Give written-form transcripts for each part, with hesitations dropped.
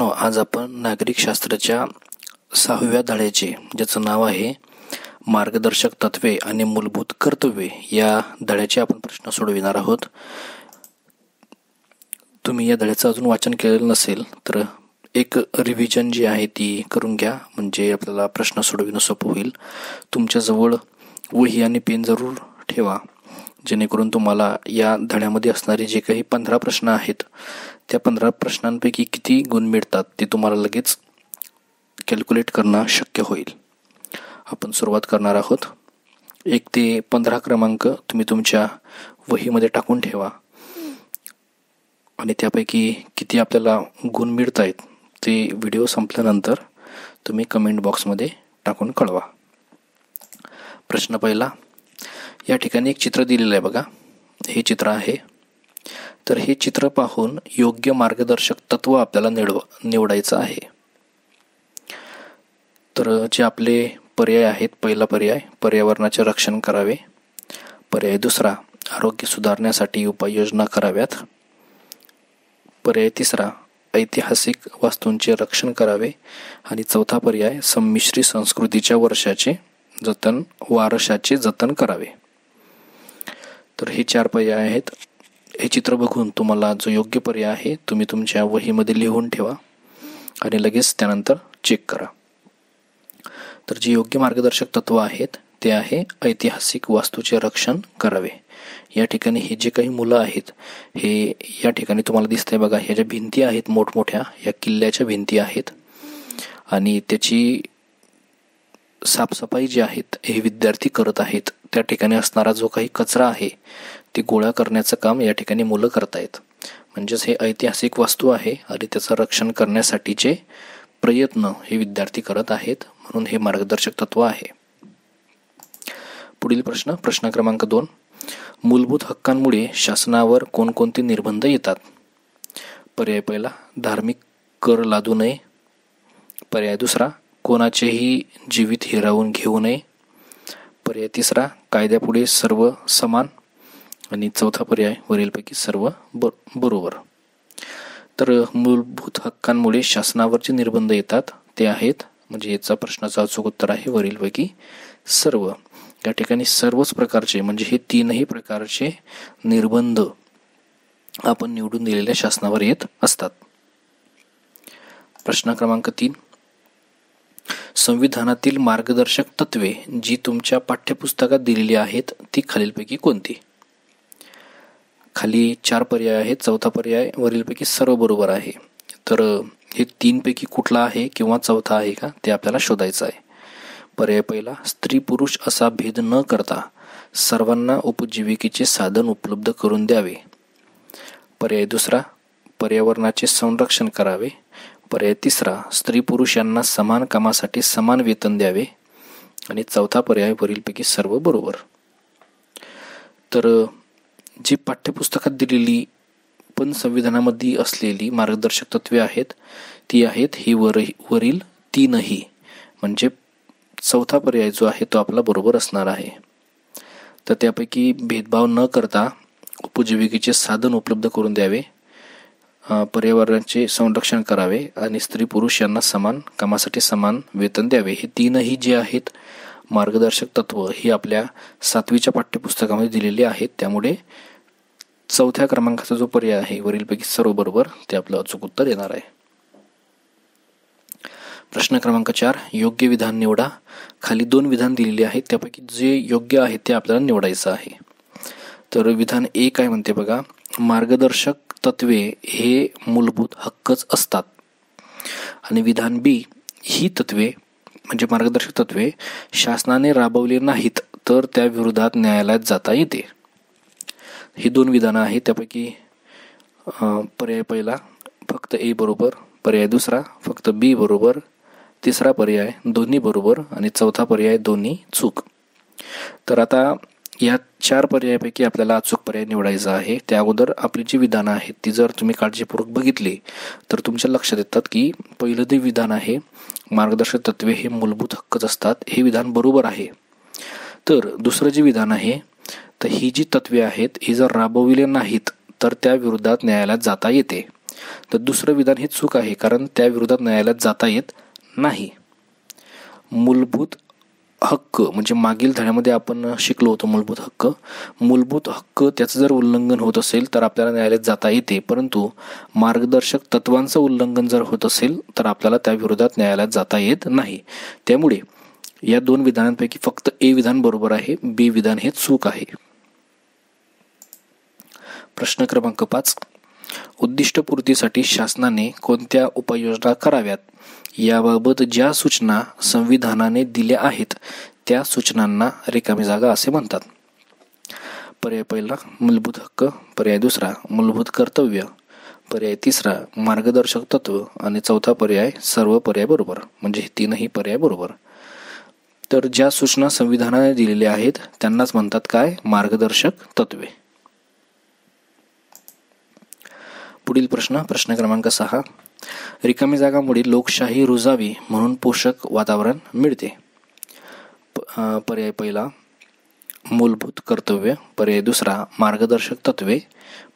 आज आपण नागरिक शास्त्राच्या 6व्या धड्याचे, ज्याचं नाव आहे मार्गदर्शक तत्वे आणि मूलभूत कर्तव्ये, या धड्याचे आपण प्रश्न सोडविणार आहोत. तुम्ही या धड्याचं अजून वाचन केलेलं नसेल तर एक रिव्हिजन जी आहे ती करून घ्या, म्हणजे आपल्याला प्रश्न सोडविणं सोपं होईल. तुमच्याजवळ वही आणि पेन जरूर ठेवा, जेणेकरून तुम्हाला या धड्यामध्ये असणारे जे काही 15 प्रश्न आहेत त्या 15 प्रश्नांपैकी किती गुण मिळतात ते तुम्हाला लगेच कॅल्क्युलेट करणं शक्य होईल. आपण सुरुवात करणार आहोत. 1 ते 15 क्रमांक तुम्ही तुमच्या वहीमध्ये टाकून ठेवा आणि त्यापैकी किती आपल्याला गुण मिळत आहेत ते व्हिडिओ संपल्यानंतर तुम्ही कमेंट बॉक्समध्ये टाकून कळवा. प्रश्न पहिला. या ठिकाणी एक चित्र दिलेलं आहे बघा, हे चित्र आहे. तर हे चित्र पाहून योग्य मार्गदर्शक तत्व आपल्याला निवडायचं आहे. तर जे आपले पर्याय आहेत, पहिला पर्याय पर्यावरणाचे रक्षण करावे, पर्याय दुसरा आरोग्य सुधारण्यासाठी उपाययोजना कराव्यात, पर्याय तिसरा ऐतिहासिक वास्तूंचे रक्षण करावे आणि चौथा पर्याय संमिश्र संस्कृतीच्या वारशाचे जतन करावे. तर हे 4 पर्याय आहेत. हे चित्र बघून तुम्हाला जो योग्य पर्याय आहे तुम्ही तुमच्या वहीमध्ये लिहून ठेवा आणि लगेच त्यानंतर चेक करा. तर जे योग्य मार्गदर्शक तत्व आहेत ते आहे ऐतिहासिक वास्तूचे रक्षण करावे. या ठिकाणी हे जे काही मुलं आहेत, हे या ठिकाणी तुम्हाला दिसतंय बघा, ह्या ज्या भिंती आहेत मोठमोठ्या, या किल्ल्याच्या भिंती आहेत आणि त्याची साफसफाई जी आहेत हे विद्यार्थी करत आहेत. त्या ठिकाणी असणारा जो काही कचरा आहे ते गोळा करण्याचं काम या ठिकाणी मुलं करतायत. म्हणजेच हे ऐतिहासिक वास्तू आहे आणि त्याचं रक्षण करण्यासाठीचे प्रयत्न हे विद्यार्थी करत आहेत, म्हणून हे मार्गदर्शक तत्व आहे. पुढील प्रश्न क्रमांक 2. मूलभूत हक्कांमुळे शासनावर कोणकोणते निर्बंध येतात? पर्याय पहिला धार्मिक कर लादू नये, पर्याय दुसरा कोणाचेही जीवित हिरावून घेऊ नये, पर्याय तिसरा कायद्यापुढे सर्व समान आणि चौथा पर्याय वरीलपैकी सर्व बरोबर. तर मूलभूत हक्कांमुळे शासनावर जे निर्बंध येतात ते आहेत, म्हणजे याचा प्रश्नाचं अचूक उत्तर आहे वरीलपैकी सर्व. या ठिकाणी सर्वच प्रकारचे, म्हणजे हे 3ही प्रकारचे निर्बंध आपण निवडून दिलेल्या शासनावर येत असतात. प्रश्न क्रमांक 3. संविधानातील मार्गदर्शक तत्वे जी तुमच्या पाठ्यपुस्तकात दिलेली आहेत ती खालीलपैकी कोणती? खाली 4 पर्याय आहेत, चौथा पर्याय वरीलपैकी सर्व बरोबर आहे. तर हे 3 पैकी कुठला आहे किंवा चौथा आहे का ते आपल्याला शोधायचं आहे. पर्याय पहिला स्त्री पुरुष असा भेद न करता सर्वांना उपजीविकेचे साधन उपलब्ध करून द्यावे, पर्याय दुसरा पर्यावरणाचे संरक्षण करावे, पर्याय तिसरा स्त्री पुरुष यांना समान कामासाठी समान वेतन द्यावे आणि चौथा पर्याय वरीलपैकी सर्व बरोबर. तर जी पाठ्यपुस्तकात दिलेली पण संविधानामध्ये असलेली मार्गदर्शक तत्वे आहेत ती आहेत ही वरील 3ही, म्हणजे चौथा पर्याय जो आहे तो आपला बरोबर असणार आहे. तर त्यापैकी भेदभाव न करता उपजीविकेचे साधन उपलब्ध करून द्यावे, पर्यावरणाचे संरक्षण करावे आणि स्त्री पुरुष यांना समान कामासाठी समान वेतन द्यावे, हे 3ही जे आहेत मार्गदर्शक तत्व ही आपल्या 7वीच्या पाठ्यपुस्तकामध्ये दिलेली आहेत. त्यामुळे चौथ्या क्रमांकाचा जो पर्याय आहे वरीलपैकी सर्व बरोबर ते आपलं अचूक उत्तर येणार आहे. प्रश्न क्रमांक 4. योग्य विधान निवडा. खाली 2 विधान दिलेली आहेत, त्यापैकी जे योग्य आहे ते आपल्याला निवडायचं आहे. तर विधान 1 काय म्हणते बघा, मार्गदर्शक तत्वे हे मूलभूत हक्कच असतात. आणि विधान बी, ही तत्वे म्हणजे मार्गदर्शक तत्वे शासनाने राबवली नाहीत तर त्या विरोधात न्यायालयात जाता येते. ही 2 विधानं आहेत, त्यापैकी पर्याय पहिला फक्त ए बरोबर, पर्याय दुसरा फक्त बी बरोबर, तिसरा पर्याय दोन्ही बरोबर आणि चौथा पर्याय दोन्ही चूक. तर आता या 4 पर्यायापैकी आपल्याला अचूक पर्याय निवडायचा आहे. त्या अगोदर आपली जी विधानं आहेत ती जर तुम्ही काळजीपूर्वक बघितली तर तुमच्या लक्षात येतात की पहिलं जे विधान आहे मार्गदर्शक तत्वे हे मूलभूत हक्कच असतात, हे विधान बरोबर आहे. तर दुसरं जे विधान आहे, तर ही जी तत्वे आहेत ही जर राबविले नाहीत तर त्या विरोधात न्यायालयात जाता येते, तर दुसरं विधान हे चूक आहे, कारण त्या विरोधात न्यायालयात जाता येत नाही. मूलभूत हक्क म्हणजे मागील धड्यामध्ये आपण शिकलो होतो मूलभूत हक्क त्याचं जर उल्लंघन होत असेल तर आपल्याला न्यायालयात जाता येते, परंतु मार्गदर्शक तत्वांचं उल्लंघन जर होत असेल तर आपल्याला त्या विरोधात न्यायालयात जाता येत नाही. त्यामुळे या दोन विधानांपैकी फक्त ए विधान बरोबर आहे, बी विधान हे चूक आहे. प्रश्न क्रमांक 5. उद्दिष्टपूर्तीसाठी शासनाने कोणत्या उपाययोजना कराव्यात याबाबत ज्या सूचना संविधानाने दिल्या आहेत त्या सूचनांना रिकामी जागा असे म्हणतात. पर्याय पहिला मूलभूत हक्क, पर्याय दुसरा मूलभूत कर्तव्य, पर्याय तिसरा मार्गदर्शक तत्व आणि चौथा पर्याय सर्व पर्याय बरोबर, म्हणजे हे तीनही पर्याय बरोबर. तर ज्या सूचना संविधानाने दिलेल्या आहेत त्यांनाच म्हणतात काय? मार्गदर्शक तत्वे. पुढील प्रश्न क्रमांक 6. रिकामी जागांमुळे लोकशाही रुजावी म्हणून पोषक वातावरण मिळते. पर्याय पहिला मूलभूत कर्तव्य, पर्याय दुसरा मार्गदर्शक तत्वे,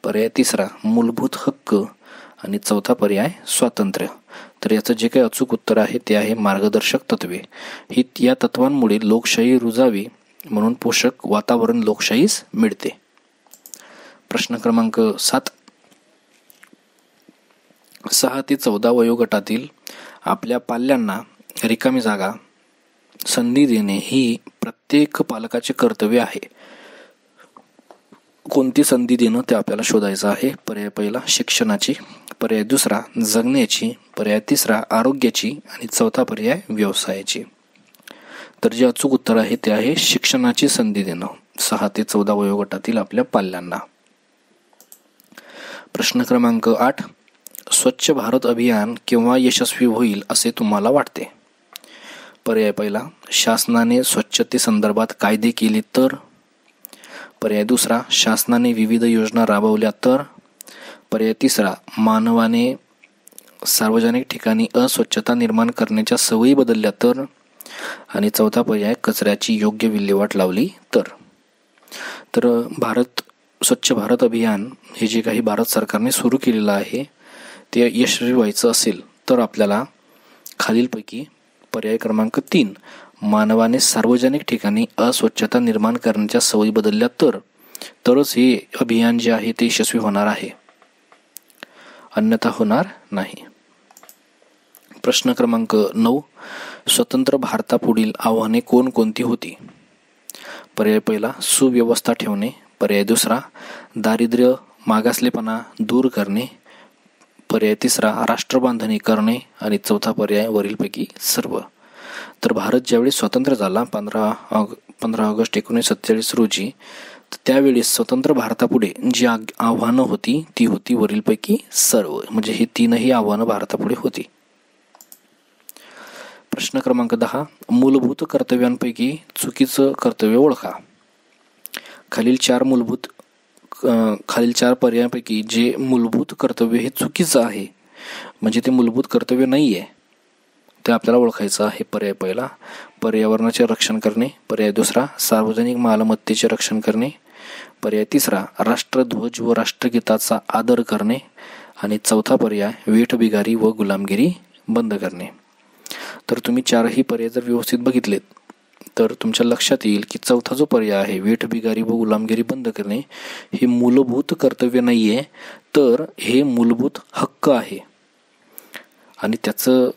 पर्याय तिसरा मूलभूत हक्क आणि चौथा पर्याय स्वातंत्र्य. तर याचं जे काही अचूक उत्तर आहे ते आहे मार्गदर्शक तत्वे. या तत्वांमुळे लोकशाही रुजावी म्हणून पोषक वातावरण लोकशाहीस मिळते. प्रश्न क्रमांक 7. 6 ते 14 वयोगटातील आपल्या पाल्यांना रिकामी जागा संधी देणे ही प्रत्येक पालकाचे कर्तव्य आहे. कोणती संधी देणं ते आपल्याला शोधायचं आहे. पर्याय पहिला शिक्षणाची, पर्याय दुसरा जगण्याची, पर्याय तिसरा आरोग्याची आणि चौथा पर्याय व्यवसायाची. तर जे अचूक उत्तर आहे ते आहे शिक्षणाची संधी देणं 6 ते 14 वयोगटातील आपल्या पाल्यांना. प्रश्न क्रमांक 8. स्वच्छ भारत अभियान केव्हा यशस्वी होईल असे तुम्हाला वाटते? पर्याय पहिला शासनाने स्वच्छतेसंदर्भात कायदे केले तर, पर्याय दुसरा शासनाने विविध योजना राबवल्या तर, पर्याय तिसरा मानवाने सार्वजनिक ठिकाणी अस्वच्छता निर्माण करण्याच्या सवयी बदलल्या तर, आणि चौथा पर्याय कचऱ्याची योग्य विल्हेवाट लावली तर. तर स्वच्छ भारत अभियान हे जे काही भारत सरकारने सुरू केलेलं आहे ते यशस्वी व्हायचं असेल तर आपल्याला खालीलपैकी पर्याय क्रमांक 3 मानवाने सार्वजनिक ठिकाणी अस्वच्छता निर्माण करण्याच्या सवयी बदलल्या तरच हे अभियान जे आहे ते यशस्वी होणार आहे, अन्यथा होणार नाही. प्रश्न क्रमांक 9. स्वतंत्र भारतापुढील आव्हाने कोणकोणती होती? पर्याय पहिला सुव्यवस्था ठेवणे, पर्याय दुसरा दारिद्र्य मागासलेपणा दूर करणे, पर्याय तिसरा राष्ट्रबांधणी करणे आणि चौथा पर्याय वरीलपैकी सर्व. तर भारत ज्यावेळी स्वतंत्र झाला 15 ऑगस्ट 1947 रोजी, तर त्यावेळी स्वतंत्र भारतापुढे जी आव्हानं होती ती होती वरीलपैकी सर्व, म्हणजे ही तीनही आव्हानं भारतापुढे होती. प्रश्न क्रमांक 10. मूलभूत कर्तव्यांपैकी चुकीचं कर्तव्य ओळखा. खालील चार पर्यायांपैकी जे मूलभूत कर्तव्य हे चुकीचं आहे, म्हणजे ते मूलभूत कर्तव्य नाही आहे, ते आपल्याला ओळखायचं आहे. पर्याय पहिला पर्यावरणाचे रक्षण करणे, पर्याय दुसरा सार्वजनिक मालमत्तेचे रक्षण करणे, पर्याय तिसरा राष्ट्रध्वज व राष्ट्रगीताचा आदर करणे आणि चौथा पर्याय वेठबिगारी व गुलामगिरी बंद करणे. तर तुम्ही चारही पर्याय जर व्यवस्थित बघितलेत तर तुमच्या लक्षात येईल की चौथा जो पर्याय आहे वेठबिगारी व गुलामगिरी बंद करणे हे मूलभूत कर्तव्य नाही आहे, तर हे मूलभूत हक्क आहे आणि त्याचं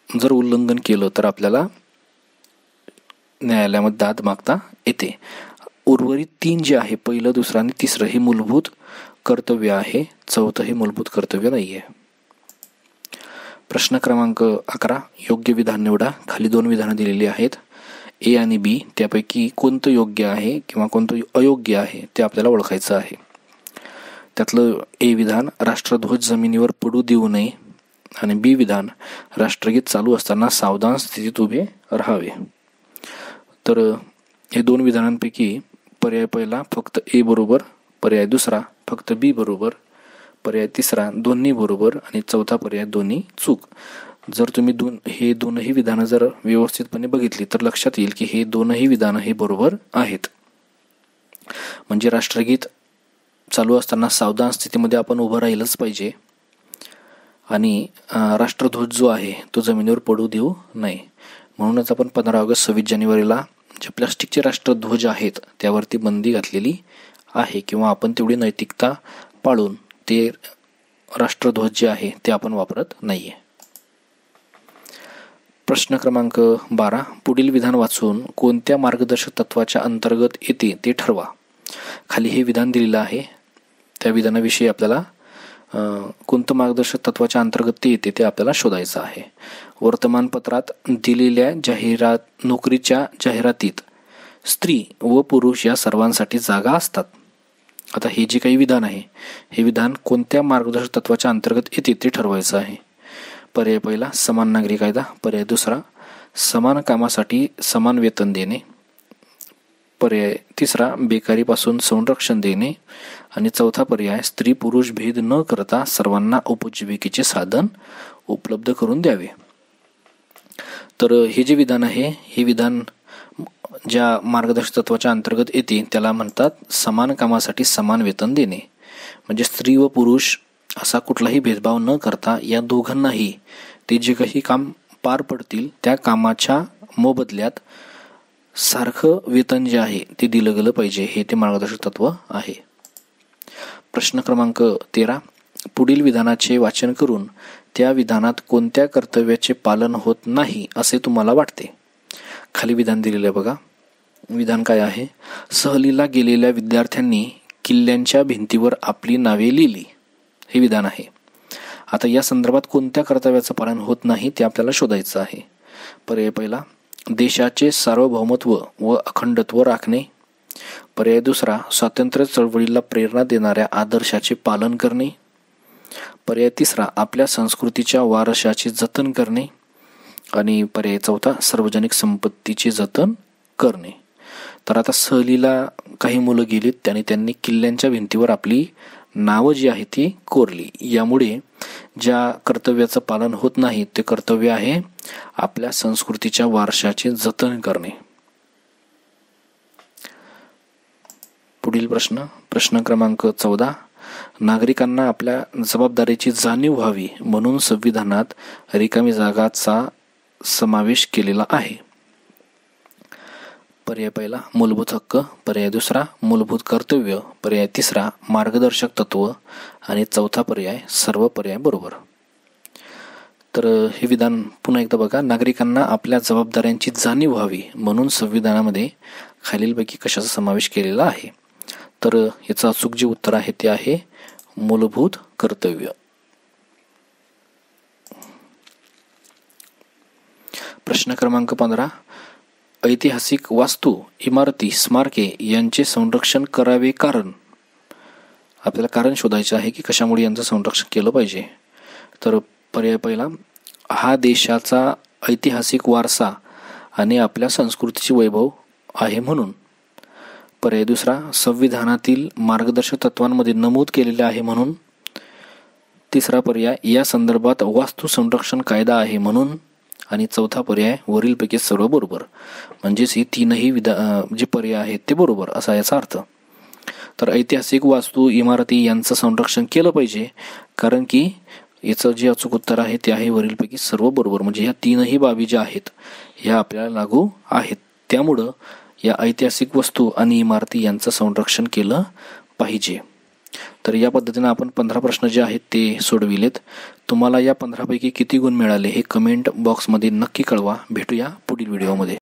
जर उल्लंघन केलं तर आपल्याला न्यायालयामध्ये दाद मागता येते. उर्वरित 3 जे आहे पहिलं, दुसरं आणि तिसरं हे मूलभूत कर्तव्य आहे, चौथं हे मूलभूत कर्तव्य नाही आहे. प्रश्न क्रमांक 11. योग्य विधान निवडा. खाली 2 विधानं दिलेली आहेत, ए आणि बी. त्यापैकी कोणतं योग्य आहे किंवा कोणतं अयोग्य आहे ते आपल्याला ओळखायचं आहे. त्यातलं ए विधान राष्ट्रध्वज जमिनीवर पडू देऊ नये आणि बी विधान राष्ट्रगीत चालू असताना सावधान स्थितीत उभे राहावे. तर हे 2 विधानांपैकी पर्याय पहिला फक्त ए बरोबर, पर्याय दुसरा फक्त बी बरोबर, पर्याय तिसरा दोन्ही बरोबर आणि चौथा पर्याय दोन्ही चूक. जर तुम्ही हे दोनही विधानं जर व्यवस्थितपणे बघितली तर लक्षात येईल की हे दोनही विधानं हे बरोबर आहेत. म्हणजे राष्ट्रगीत चालू असताना सावधान स्थितीमध्ये आपण उभं राहिलंच पाहिजे, आणि राष्ट्रध्वज जो आहे तो जमिनीवर पडू देऊ नये. म्हणूनच आपण 15 ऑगस्ट 26 जानेवारीला जे प्लास्टिकचे राष्ट्रध्वज आहेत त्यावरती बंदी घातलेली आहे, किंवा आपण तेवढी नैतिकता पाळून ते राष्ट्रध्वज जे आहे ते आपण वापरत नाहीये. प्रश्न क्रमांक 12. पुढील विधान वाचून कोणत्या मार्गदर्शक तत्वाच्या अंतर्गत येते ते ठरवा. खाली हे विधान दिलेलं आहे, त्या विधानाविषयी आपल्याला कोणतं मार्गदर्शक तत्वाच्या अंतर्गत ते येते ते आपल्याला शोधायचं आहे. वर्तमानपत्रात दिलेल्या नोकरीच्या जाहिरातीत स्त्री व पुरुष या सर्वांसाठी जागा असतात. आता हे जे काही विधान आहे हे विधान कोणत्या मार्गदर्शक तत्वाच्या अंतर्गत येते ते ठरवायचं आहे. पर्याय पहिला समान नागरी कायदा, पर्याय दुसरा समान कामासाठी समान वेतन देणे, पर्याय तिसरा बेकारीपासून संरक्षण देणे, आणि चौथा पर्याय स्त्री पुरुष भेद न करता सर्वांना उपजीविकेचे साधन उपलब्ध करून द्यावे. तर हे जे विधान आहे हे विधान ज्या मार्गदर्शक तत्वाच्या अंतर्गत येते त्याला म्हणतात समान कामासाठी समान वेतन देणे. म्हणजे स्त्री व पुरुष असा कुठलाही भेदभाव न करता या दोघांनाही ते जे काही काम पार पडतील त्या कामाच्या मोबदल्यात सारखं वेतन जे आहे ते दिलं गेलं पाहिजे, हे ते मार्गदर्शक तत्व आहे. प्रश्न क्रमांक 13. पुढील विधानाचे वाचन करून त्या विधानात कोणत्या कर्तव्याचे पालन होत नाही असे तुम्हाला वाटते. खाली विधान दिलेलं आहे बघा. विधान काय आहे? सहलीला गेलेल्या विद्यार्थ्यांनी किल्ल्यांच्या भिंतीवर आपली नावे लिहिली, हे विधान आहे. आता या संदर्भात कोणत्या कर्तव्याचं पालन होत नाही ते आपल्याला शोधायचं आहे. पर्याय पहिला देशाचे सार्वभौमत्व व अखंडत्व राखणे, पर्याय दुसरा स्वातंत्र्य चळवळीला प्रेरणा देणाऱ्या आदर्शाचे पालन करणे, पर्याय तिसरा आपल्या संस्कृतीच्या वारशाचे जतन करणे, आणि पर्याय चौथा सार्वजनिक संपत्तीचे जतन करणे. तर आता सहलीला काही मुलं गेलीत आणि त्यांनी किल्ल्यांच्या भिंतीवर आपली नावं जी आहे ती कोरली. यामुळे ज्या कर्तव्याचं पालन होत नाही ते कर्तव्य आहे आपल्या संस्कृतीच्या वारशाचे जतन करणे. पुढील प्रश्न क्रमांक 14. नागरिकांना आपल्या जबाबदारीची जाणीव व्हावी म्हणून संविधानात रिकामी जागाचा समावेश केलेला आहे. पर्याय पहिला मूलभूत हक्क, पर्याय दुसरा मूलभूत कर्तव्य, पर्याय तिसरा मार्गदर्शक तत्व, आणि चौथा पर्याय सर्व पर्याय बरोबर. तर हे विधान पुन्हा एकदा बघा. नागरिकांना आपल्या जबाबदाऱ्यांची जाणीव व्हावी म्हणून संविधानामध्ये खालीलपैकी कशाचा समावेश केलेला आहे. तर याचं अचूक जे उत्तर आहे ते आहे मूलभूत कर्तव्य. प्रश्न क्रमांक 15. ऐतिहासिक वास्तू, इमारती, स्मारके यांचे संरक्षण करावे कारण. आपल्याला कारण शोधायचे आहे की कशामुळे यांचं संरक्षण केलं पाहिजे. तर पर्याय पहिला हा देशाचा ऐतिहासिक वारसा आणि आपल्या संस्कृतीचे वैभव आहे म्हणून, पर्याय दुसरा संविधानातील मार्गदर्शक तत्वांमध्ये नमूद केलेले आहे म्हणून, तिसरा पर्याय या संदर्भात वास्तू संरक्षण कायदा आहे म्हणून, आणि चौथा पर्याय वरीलपैकी सर्व बरोबर. म्हणजेच ही तीनही जे पर्याय आहेत ते बरोबर असा याचा अर्थ. तर ऐतिहासिक वास्तू, इमारती यांचं संरक्षण केलं पाहिजे कारण की याचं जे अचूक उत्तर आहे ते आहे वरीलपैकी सर्व बरोबर. म्हणजे ह्या तीनही बाबी ज्या आहेत ह्या आपल्याला लागू आहेत. त्यामुळं या ऐतिहासिक वस्तू आणि इमारती यांचं संरक्षण केलं पाहिजे. तर या पद्धतीने आपण 15 प्रश्न जे आहेत ते सोडविलेत. तुम्हाला या 15 पैकी किती गुण मिळाले हे कमेंट बॉक्समध्ये नक्की कळवा. भेटूया पुढील व्हिडिओमध्ये.